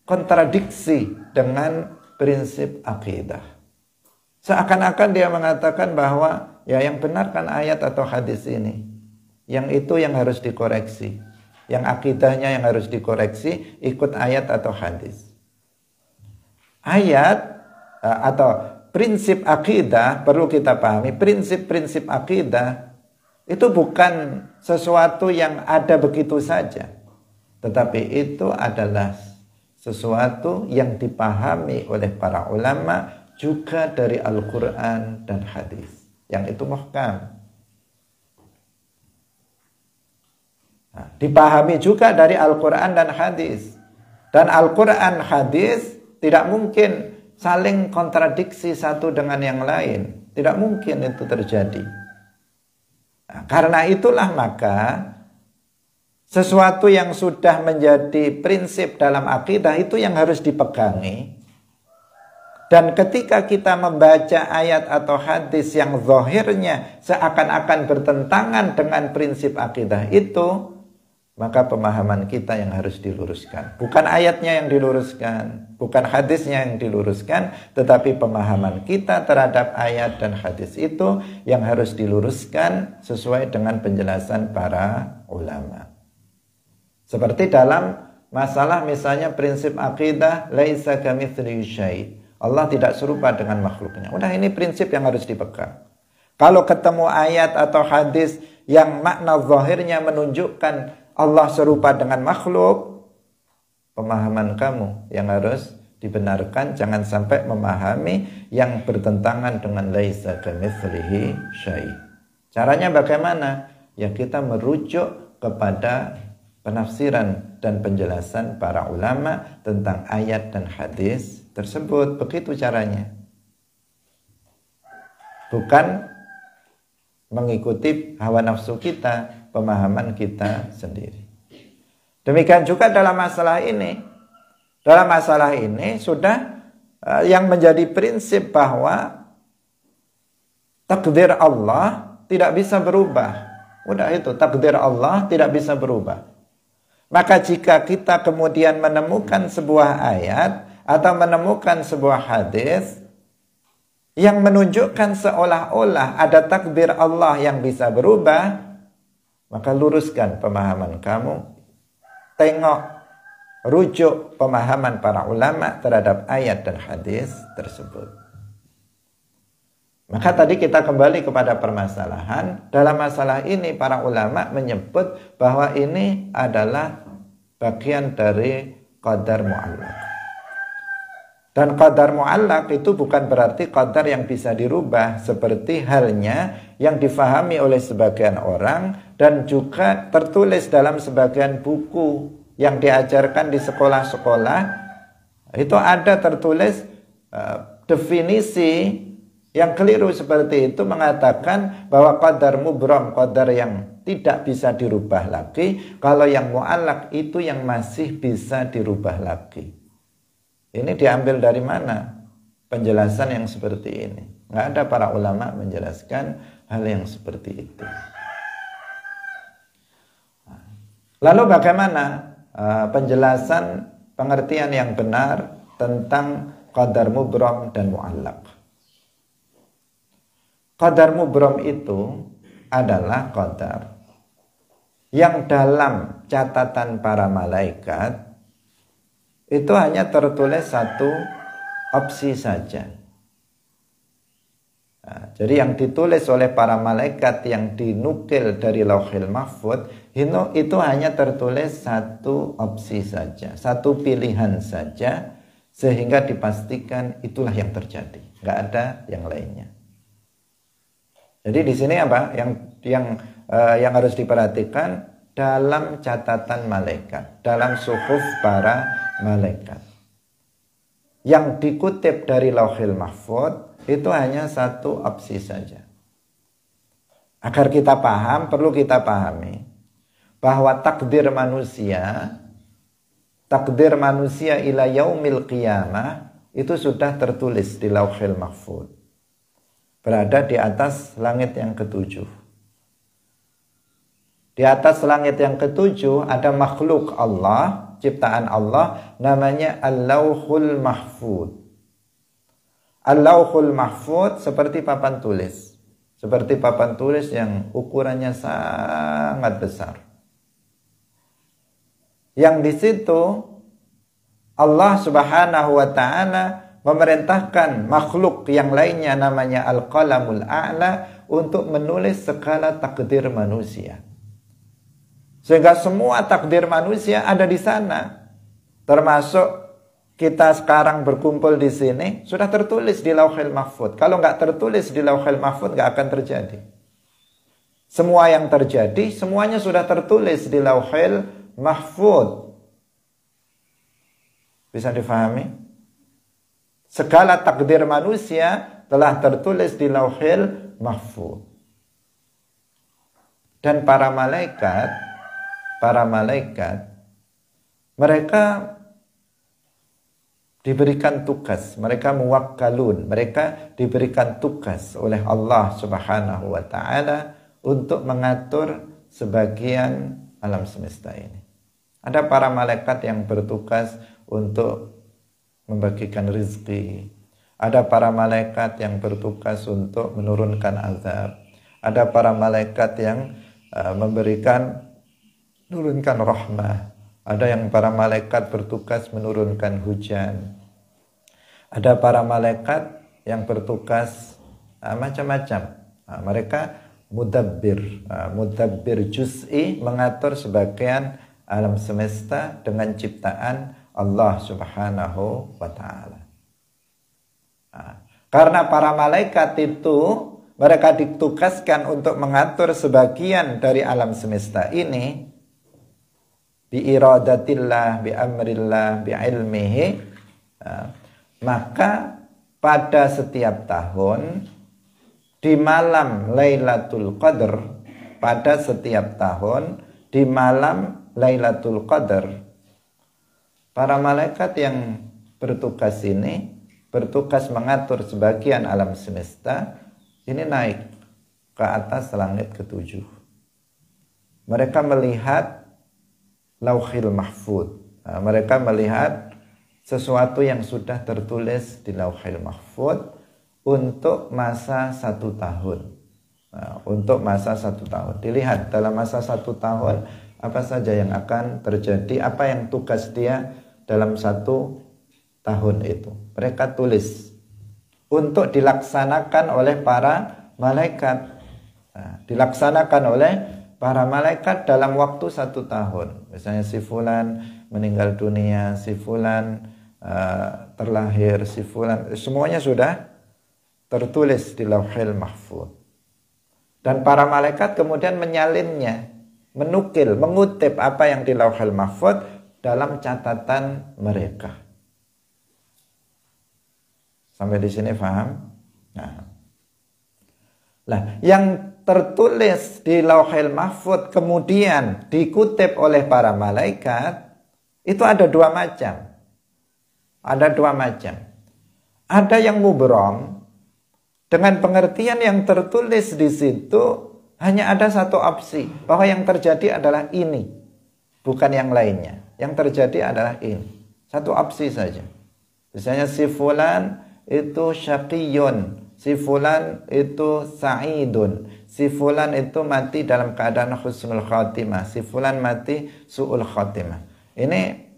kontradiksi dengan prinsip akidah. Seakan-akan dia mengatakan bahwa ya yang benar kan ayat atau hadis ini. Yang itu yang harus dikoreksi. Yang akidahnya yang harus dikoreksi, ikut ayat atau hadis. Ayat atau prinsip akidah perlu kita pahami. Prinsip-prinsip akidah itu bukan sesuatu yang ada begitu saja. Tetapi itu adalah sesuatu yang dipahami oleh para ulama juga dari Al-Quran dan hadis. Yang itu muhkam. Dipahami juga dari Al-Quran dan hadis. Dan Al-Quran hadis tidak mungkin saling kontradiksi satu dengan yang lain. Tidak mungkin itu terjadi. Karena itulah maka sesuatu yang sudah menjadi prinsip dalam akidah itu yang harus dipegangi. Dan ketika kita membaca ayat atau hadis yang zahirnya seakan-akan bertentangan dengan prinsip akidah itu, maka pemahaman kita yang harus diluruskan. Bukan ayatnya yang diluruskan, bukan hadisnya yang diluruskan, tetapi pemahaman kita terhadap ayat dan hadis itu yang harus diluruskan sesuai dengan penjelasan para ulama. Seperti dalam masalah misalnya prinsip akidah, laisa kamitslihi syai'. Allah tidak serupa dengan makhluknya. Udah, ini prinsip yang harus dipegang. Kalau ketemu ayat atau hadis yang makna zahirnya menunjukkan Allah serupa dengan makhluk, pemahaman kamu yang harus dibenarkan. Jangan sampai memahami yang bertentangan dengan laisa kamitslihi syai'. Caranya bagaimana? Ya kita merujuk kepada penafsiran dan penjelasan para ulama tentang ayat dan hadis tersebut. Begitu caranya. Bukan mengikuti hawa nafsu kita, pemahaman kita sendiri. Demikian juga dalam masalah ini. Dalam masalah ini sudah yang menjadi prinsip bahwa takdir Allah tidak bisa berubah. Udah itu, takdir Allah tidak bisa berubah. Maka jika kita kemudian menemukan sebuah ayat atau menemukan sebuah hadis yang menunjukkan seolah-olah ada takdir Allah yang bisa berubah, maka luruskan pemahaman kamu. Tengok, rujuk pemahaman para ulama terhadap ayat dan hadis tersebut. Maka tadi kita kembali kepada permasalahan. Dalam masalah ini para ulama menyebut bahwa ini adalah bagian dari qadar mu'allaq. Dan qadar mu'allaq itu bukan berarti qadar yang bisa dirubah, seperti halnya yang difahami oleh sebagian orang dan juga tertulis dalam sebagian buku yang diajarkan di sekolah-sekolah. Itu ada tertulis definisi yang keliru seperti itu, mengatakan bahwa qadar mubram, qadar yang tidak bisa dirubah lagi. Kalau yang mu'allaq itu yang masih bisa dirubah lagi. Ini diambil dari mana penjelasan yang seperti ini? Nggak ada para ulama menjelaskan hal yang seperti itu. Lalu bagaimana penjelasan pengertian yang benar tentang qadar mubram dan mu'allaq? Qadar mubrom itu adalah qadar yang dalam catatan para malaikat itu hanya tertulis satu opsi saja. Nah, jadi yang ditulis oleh para malaikat yang dinukil dari Lauhil Mahfuz itu hanya tertulis satu opsi saja, satu pilihan saja, sehingga dipastikan itulah yang terjadi, nggak ada yang lainnya. Jadi di sini apa yang harus diperhatikan dalam catatan malaikat, dalam suhuf para malaikat. Yang dikutip dari Lauhil Mahfuz itu hanya satu opsi saja. Agar kita paham, perlu kita pahami bahwa takdir manusia ila yaumil qiyamah itu sudah tertulis di Lauhil Mahfuz. Berada di atas langit yang ketujuh. Di atas langit yang ketujuh ada makhluk Allah, ciptaan Allah, namanya Al-Lauhul Mahfuz. Al-Lauhul Mahfuz seperti papan tulis. Seperti papan tulis yang ukurannya sangat besar. Yang di situ Allah Subhanahu wa ta'ala memerintahkan makhluk yang lainnya namanya Al-Qalamul A'la untuk menulis segala takdir manusia. Sehingga semua takdir manusia ada di sana. Termasuk kita sekarang berkumpul di sini sudah tertulis di Lauhil Mahfuz. Kalau nggak tertulis di Lauhil Mahfuz nggak akan terjadi. Semua yang terjadi semuanya sudah tertulis di Lauhil Mahfuz. Bisa difahami? Segala takdir manusia telah tertulis di Lauhil Mahfuz. Dan para malaikat mereka diberikan tugas, mereka muwakkalun, mereka diberikan tugas oleh Allah Subhanahu wa ta'ala untuk mengatur sebagian alam semesta ini. Ada para malaikat yang bertugas untuk membagikan rezeki. Ada para malaikat yang bertugas untuk menurunkan azab. Ada para malaikat yang menurunkan rahmah. Ada yang para malaikat bertugas menurunkan hujan. Ada para malaikat yang bertugas macam-macam. Mereka mudabbir juz'i, mengatur sebagian alam semesta dengan ciptaan Allah Subhanahu wa ta'ala. Karena para malaikat itu mereka ditugaskan untuk mengatur sebagian dari alam semesta ini bi iradatillah, bi amrillah, bi ilmihi, maka pada setiap tahun di malam Lailatul Qadar, pada setiap tahun di malam Lailatul Qadar, para malaikat yang bertugas ini, bertugas mengatur sebagian alam semesta, ini naik ke atas langit ketujuh. Mereka melihat Lauhil Mahfuz. Mereka melihat sesuatu yang sudah tertulis di Lauhil Mahfuz untuk masa 1 tahun. Untuk masa 1 tahun. Dilihat dalam masa 1 tahun apa saja yang akan terjadi, apa yang tugas dia dalam 1 tahun itu. Mereka tulis untuk dilaksanakan oleh para malaikat. Dilaksanakan oleh para malaikat dalam waktu 1 tahun. Misalnya si fulan meninggal dunia, si fulan terlahir, si fulan, semuanya sudah tertulis di Lauhil Mahfuz. Dan para malaikat kemudian menyalinnya, menukil, mengutip apa yang di Lauhil Mahfuz dalam catatan mereka. Sampai di sini paham? Nah, yang tertulis di Lauhil Mahfuz kemudian dikutip oleh para malaikat itu ada 2 macam. Ada 2 macam. Ada yang mubrom dengan pengertian yang tertulis di situ hanya ada 1 opsi, bahwa yang terjadi adalah ini, bukan yang lainnya. Yang terjadi adalah ini. 1 opsi saja. Misalnya si fulan itu syaqiyun, si fulan itu sa'idun, si fulan itu mati dalam keadaan husnul khatimah, si fulan mati su'ul khatimah. Ini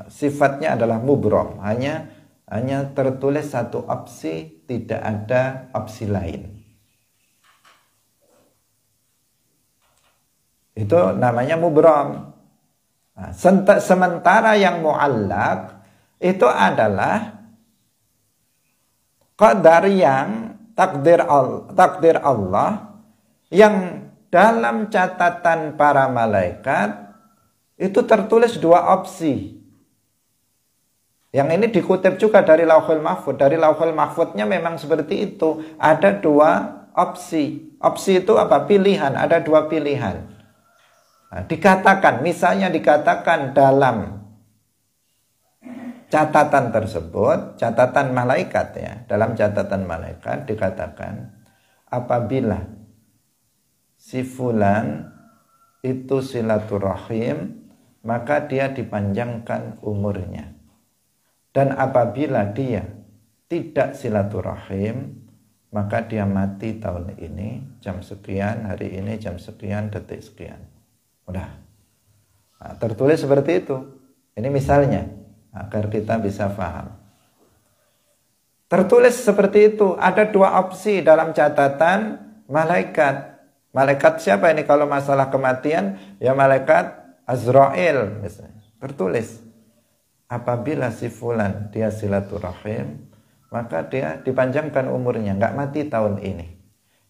sifatnya adalah mubrom, hanya tertulis satu opsi, tidak ada opsi lain. Itu namanya mubrom. Nah, sementara yang mu'allaq itu adalah qadar yang takdir Allah yang dalam catatan para malaikat itu tertulis dua opsi. Yang ini dikutip juga dari Lauhul Mahfudz. Dari Lauhul Mahfudznya memang seperti itu. Ada dua opsi. Opsi itu apa? Pilihan. Ada dua pilihan. Nah, misalnya dikatakan dalam catatan tersebut, catatan malaikat ya, dalam catatan malaikat dikatakan apabila si fulan itu silaturahim, maka dia dipanjangkan umurnya. Dan apabila dia tidak silaturahim, maka dia mati tahun ini, jam sekian, hari ini, jam sekian, detik sekian. Udah. Nah, tertulis seperti itu. Ini misalnya, agar kita bisa paham. Tertulis seperti itu. Ada dua opsi dalam catatan malaikat. Malaikat siapa ini kalau masalah kematian? Ya malaikat Azrail misalnya. Tertulis. Apabila si fulan dia silaturahim, maka dia dipanjangkan umurnya, nggak mati tahun ini.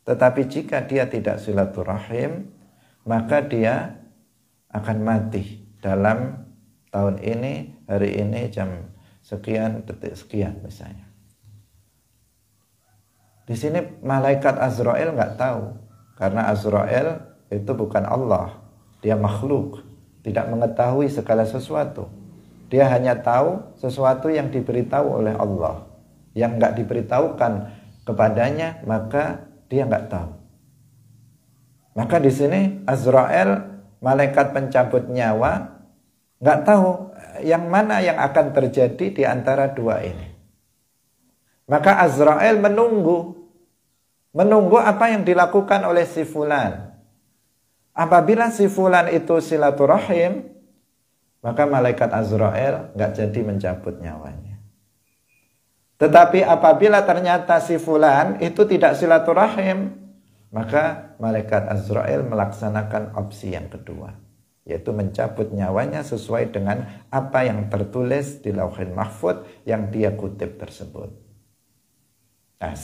Tetapi jika dia tidak silaturahim, maka dia akan mati dalam tahun ini, hari ini, jam sekian, detik sekian misalnya. Di sini malaikat Azrail nggak tahu, karena Azrail itu bukan Allah, dia makhluk, tidak mengetahui segala sesuatu. Dia hanya tahu sesuatu yang diberitahu oleh Allah, yang nggak diberitahukan kepadanya maka dia nggak tahu. Maka di sini Azrail, malaikat pencabut nyawa, nggak tahu yang mana yang akan terjadi di antara dua ini. Maka Azrail menunggu apa yang dilakukan oleh si fulan. Apabila si fulan itu silaturahim, maka malaikat Azrail nggak jadi mencabut nyawanya. Tetapi apabila ternyata si fulan itu tidak silaturahim, maka malaikat Azrail melaksanakan opsi yang kedua, yaitu mencabut nyawanya sesuai dengan apa yang tertulis di Lauhul Mahfudz yang dia kutip tersebut. Nah,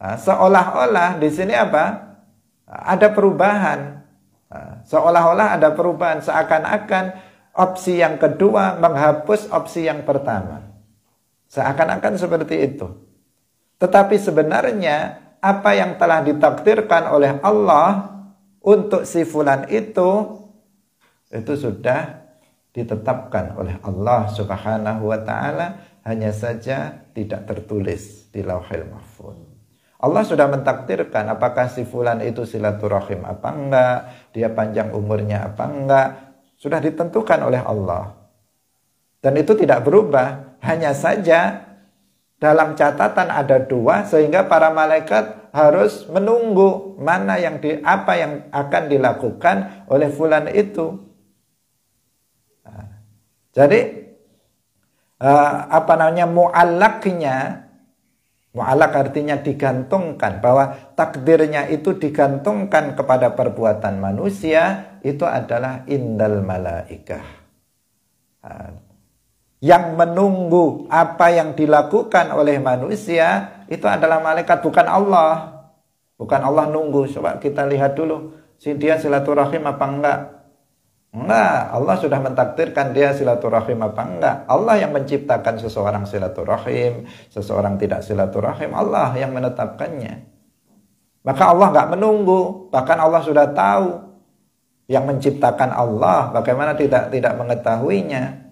seolah-olah di sini apa? Ada perubahan. Seolah-olah ada perubahan, seakan-akan opsi yang kedua menghapus opsi yang pertama. Seakan-akan seperti itu. Tetapi sebenarnya apa yang telah ditakdirkan oleh Allah untuk si fulan itu sudah ditetapkan oleh Allah Subhanahu wa ta'ala, hanya saja tidak tertulis di Lauhul Mahfudz. Allah sudah mentakdirkan apakah si fulan itu silaturahim apa enggak, dia panjang umurnya apa enggak, sudah ditentukan oleh Allah. Dan itu tidak berubah, hanya saja dalam catatan ada dua, sehingga para malaikat harus menunggu mana apa yang akan dilakukan oleh fulan itu. Nah, jadi mu'allaq artinya digantungkan, bahwa takdirnya itu digantungkan kepada perbuatan manusia, itu adalah indal malaikah. Yang menunggu apa yang dilakukan oleh manusia itu adalah malaikat, bukan Allah. Bukan Allah nunggu. Coba kita lihat dulu, dia silaturahim apa enggak? Enggak, Allah sudah mentakdirkan dia silaturahim apa enggak. Allah yang menciptakan seseorang silaturahim, seseorang tidak silaturahim, Allah yang menetapkannya. Maka Allah enggak menunggu, bahkan Allah sudah tahu. Yang menciptakan Allah, bagaimana tidak mengetahuinya?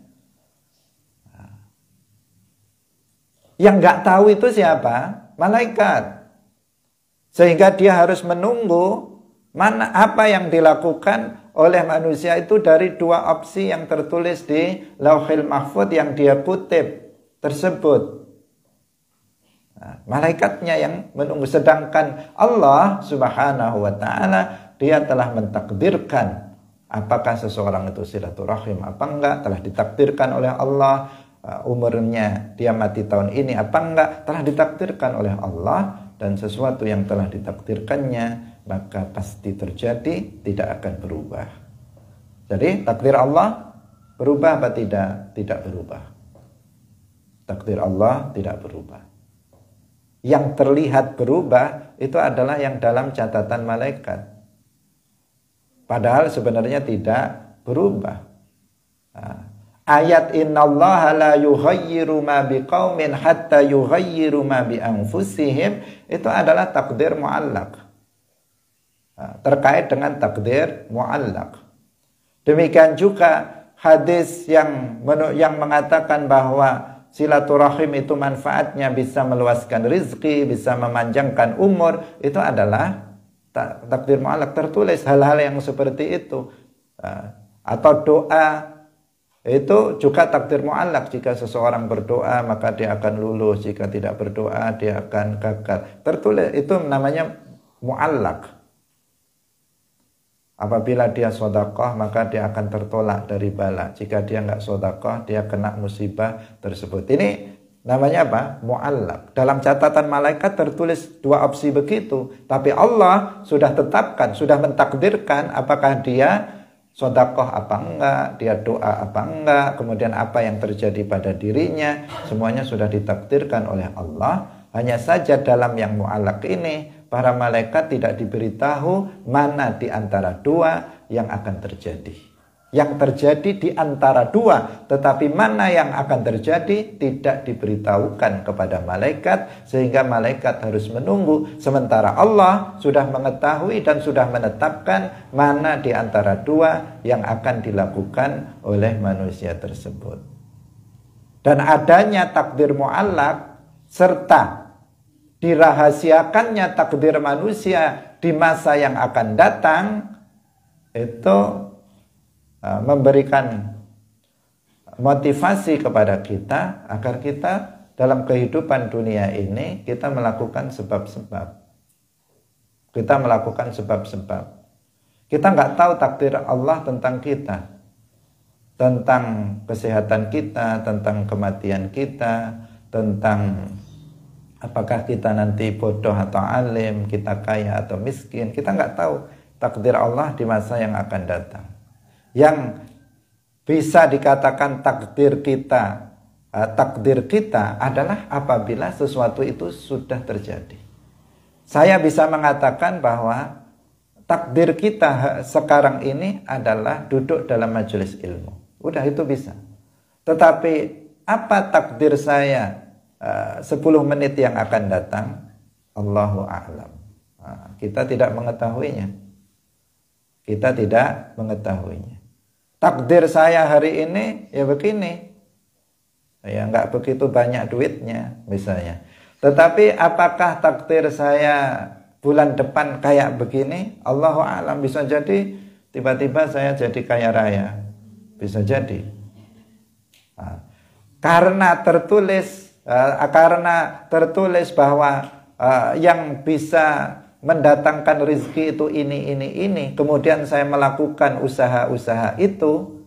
Yang enggak tahu itu siapa? Malaikat. Sehingga dia harus menunggu apa yang dilakukan oleh manusia itu dari dua opsi yang tertulis di Lauhul Mahfudz yang dia kutip tersebut. malaikatnya yang menunggu. Sedangkan Allah Subhanahu wa ta'ala, dia telah mentakdirkan apakah seseorang itu silaturahim apa enggak, telah ditakdirkan oleh Allah. Umurnya dia mati tahun ini apa enggak, telah ditakdirkan oleh Allah. Dan sesuatu yang telah ditakdirkannya maka pasti terjadi, tidak akan berubah. Jadi takdir Allah berubah apa tidak? Tidak berubah. Takdir Allah tidak berubah. Yang terlihat berubah itu adalah yang dalam catatan malaikat. Padahal sebenarnya tidak berubah. Ayat innallaha la yughayyiru ma biqaumin hatta yughayyiru ma bi anfusihim itu adalah takdir muallaq. Terkait dengan takdir muallaq. Demikian juga hadis yang mengatakan bahwa silaturahim itu manfaatnya bisa meluaskan rizki, bisa memanjangkan umur, itu adalah takdir muallaq, tertulis hal-hal yang seperti itu. Atau doa itu juga takdir muallaq. Jika seseorang berdoa maka dia akan lulus, jika tidak berdoa dia akan gagal. Tertulis, itu namanya muallaq. Apabila dia sedekah maka dia akan tertolak dari bala. Jika dia enggak sedekah dia kena musibah tersebut. Ini namanya apa? Muallaq. Dalam catatan malaikat tertulis dua opsi begitu, tapi Allah sudah tetapkan, sudah mentakdirkan apakah dia sedekah apa enggak, dia doa apa enggak, kemudian apa yang terjadi pada dirinya, semuanya sudah ditakdirkan oleh Allah. Hanya saja dalam yang muallaq ini para malaikat tidak diberitahu mana di antara dua yang akan terjadi. Yang terjadi di antara dua, tetapi mana yang akan terjadi tidak diberitahukan kepada malaikat, sehingga malaikat harus menunggu. Sementara Allah sudah mengetahui dan sudah menetapkan mana di antara dua yang akan dilakukan oleh manusia tersebut. Dan adanya takdir muallaq serta dirahasiakannya takdir manusia di masa yang akan datang itu memberikan motivasi kepada kita agar kita dalam kehidupan dunia ini kita melakukan sebab-sebab. Kita melakukan sebab-sebab. Kita nggak tahu takdir Allah tentang kita, tentang kesehatan kita, tentang kematian kita, tentang apakah kita nanti bodoh atau alim, kita kaya atau miskin. Kita nggak tahu takdir Allah di masa yang akan datang. Yang bisa dikatakan takdir kita adalah apabila sesuatu itu sudah terjadi. Saya bisa mengatakan bahwa takdir kita sekarang ini adalah duduk dalam majelis ilmu. Udah, itu bisa. Tetapi apa takdir saya 10 menit yang akan datang? Allahu a'lam. Kita tidak mengetahuinya. Kita tidak mengetahuinya. Takdir saya hari ini ya begini, ya nggak begitu banyak duitnya misalnya. Tetapi apakah takdir saya bulan depan kayak begini? Allahu a'lam, bisa jadi tiba-tiba saya jadi kaya raya, bisa jadi. Karena tertulis bahwa yang bisa mendatangkan rezeki itu ini. Kemudian saya melakukan usaha-usaha itu,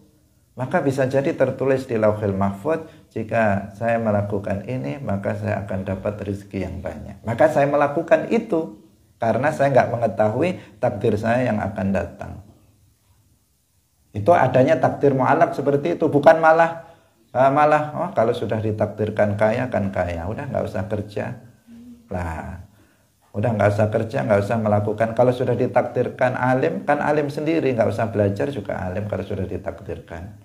maka bisa jadi tertulis di Lauhul Mahfuz, jika saya melakukan ini, maka saya akan dapat rezeki yang banyak. Maka saya melakukan itu, karena saya nggak mengetahui takdir saya yang akan datang. Itu adanya takdir mu'allaq seperti itu, bukan malah kalau sudah ditakdirkan kaya kan kaya, udah nggak usah kerja lah. Udah nggak usah kerja, nggak usah melakukan. Kalau sudah ditakdirkan alim, kan alim sendiri, nggak usah belajar juga alim kalau sudah ditakdirkan.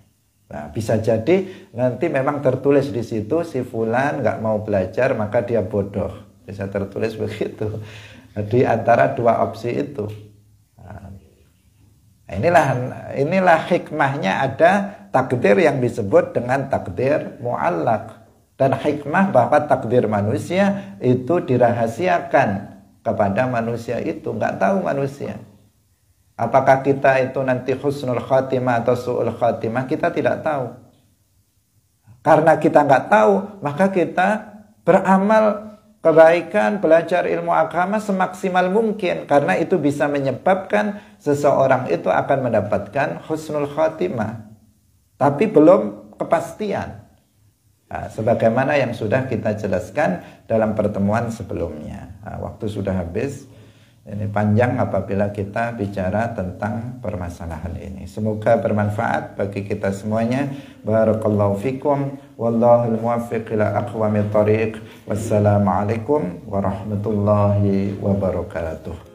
Nah, bisa jadi nanti memang tertulis di situ si fulan nggak mau belajar maka dia bodoh. Bisa tertulis begitu di antara dua opsi itu. Nah, inilah hikmahnya ada takdir yang disebut dengan takdir mu'allaq. Dan hikmah bahwa takdir manusia itu dirahasiakan kepada manusia itu, nggak tahu manusia. Apakah kita itu nanti husnul khatimah atau su'ul khatimah, kita tidak tahu. Karena kita nggak tahu, maka kita beramal kebaikan, belajar ilmu agama semaksimal mungkin, karena itu bisa menyebabkan seseorang itu akan mendapatkan husnul khotimah, tapi belum kepastian. Nah, sebagaimana yang sudah kita jelaskan dalam pertemuan sebelumnya. Nah, waktu sudah habis. Ini panjang apabila kita bicara tentang permasalahan ini. Semoga bermanfaat bagi kita semuanya. Barakallahu fikum. Wallahul muwaffiq ila aqwamit thariq. Wassalamualaikum warahmatullahi wabarakatuh.